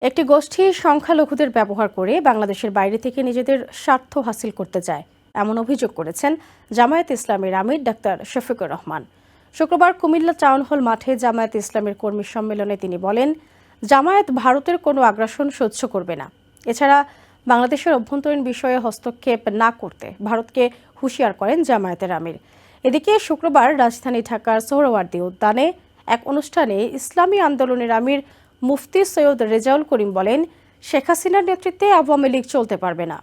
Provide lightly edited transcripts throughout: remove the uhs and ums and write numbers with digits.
একটি গোষ্ঠী সংখ্যালঘুদের ব্যবহার করে বাংলাদেশের বাইরে থেকে নিজেদের স্বার্থ হাসিল করতে চায়, এমন অভিযোগ করেছেন জামায়াতে ইসলামীর আমির ডাক্তার শফিকুর রহমান। শুক্রবার কুমিল্লা টাউন হল মাঠে জামায়াতে ইসলামীর কর্মী সম্মেলনে তিনি বলেন, জামায়াত ভারতের কোনো আগ্রাসন সহ্য করবে না। এছাড়া বাংলাদেশের অভ্যন্তরীণ বিষয়ে হস্তক্ষেপ না করতে ভারতকে হুঁশিয়ার করেন জামায়াতের আমির। এদিকে শুক্রবার রাজধানী ঢাকার সোহরাওয়ার্দী উদ্যানে এক অনুষ্ঠানে ইসলামী আন্দোলনের আমির মুফতি সৈয়দ রেজাউল করিম বলেন, শেখ হাসিনার নেতৃত্বে আওয়ামী লীগ চলতে পারবে না।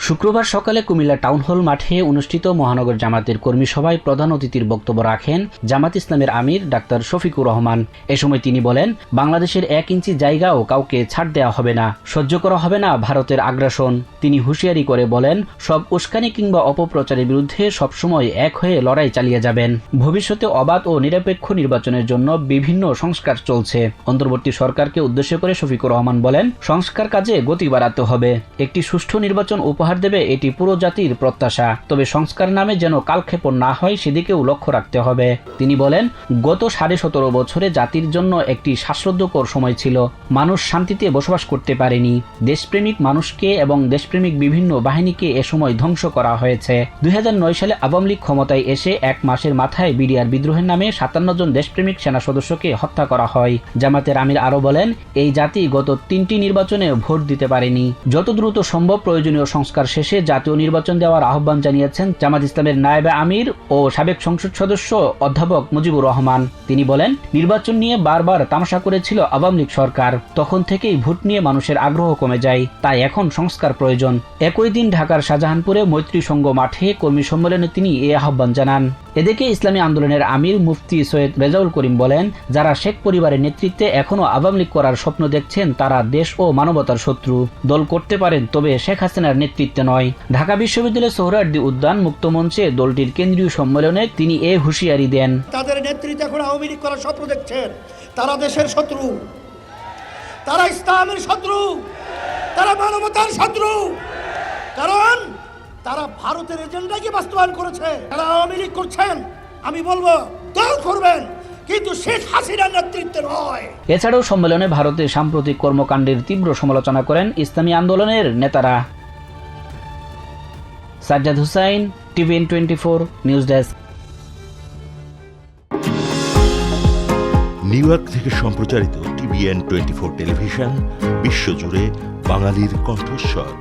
শুক্রবার সকালে কুমিল্লা টাউন হল মাঠে অনুষ্ঠিত মহানগর জামাতের কর্মী সভায় প্রধান অতিথির বক্তব্য রাখেন জামাত ইসলামের আমির ডাক্তার শফিকুর রহমান। এ সময় তিনি বলেন, বাংলাদেশের 1 ইঞ্চি জায়গাও কাউকে ছাড় দেওয়া হবে না, সহ্য করা হবে না ভারতের আগ্রাসন। তিনি হুঁশিয়ারি করে বলেন, সব উস্কানি কিংবা অপপ্রচারের বিরুদ্ধে সবসময় এক হয়ে লড়াই চালিয়ে যাবেন। ভবিষ্যতে অবাধ ও নিরপেক্ষ নির্বাচনের জন্য বিভিন্ন সংস্কার চলছে। অন্তর্বর্তী সরকারকে উদ্দেশ্য করে শফিকুর রহমান বলেন, সংস্কার কাজে গতি বাড়াতে হবে। একটি সুষ্ঠু নির্বাচন উপহার দেবে এটি পুরো জাতির প্রত্যাশা, তবে সংস্কার নামে যেন কালক্ষেপণ না হয় সেদিকেও লক্ষ্য রাখতে হবে। তিনি বলেন, গত 17.5 বছরে জাতির জন্য একটি শ্বাসরুদ্ধকর সময় ছিল। মানুষ শান্তিতে বসবাস করতে পারেনি। দেশপ্রেমিক মানুষকে এবং দেশপ্রেমিক বিভিন্ন বাহিনীকে এ সময় ধ্বংস করা হয়েছে। 2009 সালে আওয়ামী লীগ ক্ষমতায় এসে 1 মাসের মাথায় বিডিআর বিদ্রোহের নামে 57 জন দেশপ্রেমিক সেনা সদস্যকে হত্যা করা হয়। জামাতের আমির আরো বলেন, এই জাতি গত 3টি নির্বাচনে ভোট দিতে পারেনি। যত দ্রুত সম্ভব প্রয়োজনীয় সংস্কার শেষে জাতীয় নির্বাচন দেওয়ার আহ্বান জানিয়েছেন জামাত ইসলামের নায়েবে আমির ও সাবেক সংসদ সদস্য অধ্যাপক মুজিবুর রহমান। তিনি বলেন, নির্বাচন নিয়ে বারবার তামাশা করেছিল আওয়ামী লীগ সরকার, তখন থেকেই ভোট নিয়ে মানুষের আগ্রহ কমে যায়, তাই এখন সংস্কার প্রয়োজন। একই দিন ঢাকার শাহজাহানপুরে মৈত্রী সংঘ মাঠে কর্মী সম্মেলনে তিনি এ আহ্বান জানান। এদিকে ইসলামী আন্দোলনের আমির মুফতি সৈয়দ রেজাউল করিম বলেন, যারা শেখ পরিবারের নেতৃত্বে এখনো আওয়ামী লীগ করার স্বপ্ন দেখছেন তারা দেশ ও মানবতার শত্রু। দল করতে পারেন, তবে শেখ হাসিনার নেতৃত্বে নয়। ঢাকা বিশ্ববিদ্যালয়ের সোহরাওয়ার্দী উদ্যান মুক্ত মঞ্চে দলটির কেন্দ্রীয় সম্মেলনে তিনি এ হুঁশিয়ারি দেন। তাদের নেতৃত্বে এখন আওয়ামী লীগ করার স্বপ্ন দেখছেন, তারা দেশের শত্রু, তারা ইসলামের শত্রু, তারা মানবতার শত্রু, কারণ তারা ভারতের এজেন্ডাকে বাস্তবায়ন করেছে। তারা আওয়ামী লীগ করছেন, আমি বলবো দল করবেন, কিন্তু শেখ হাসিনার নেতৃত্বে নয়। এছাড়াও সম্মেলনে ভারতের সাম্প্রতিক কর্মকাণ্ডের তীব্র সমালোচনা করেন ইসলামী আন্দোলনের নেতারা। Sajjad Hussain, TVN 24 news desk. New York থেকে সম্প্রচারিত টিভিএন 24 টেলিভিশন বিশ্বজুড়ে বাঙালির কণ্ঠস্বর।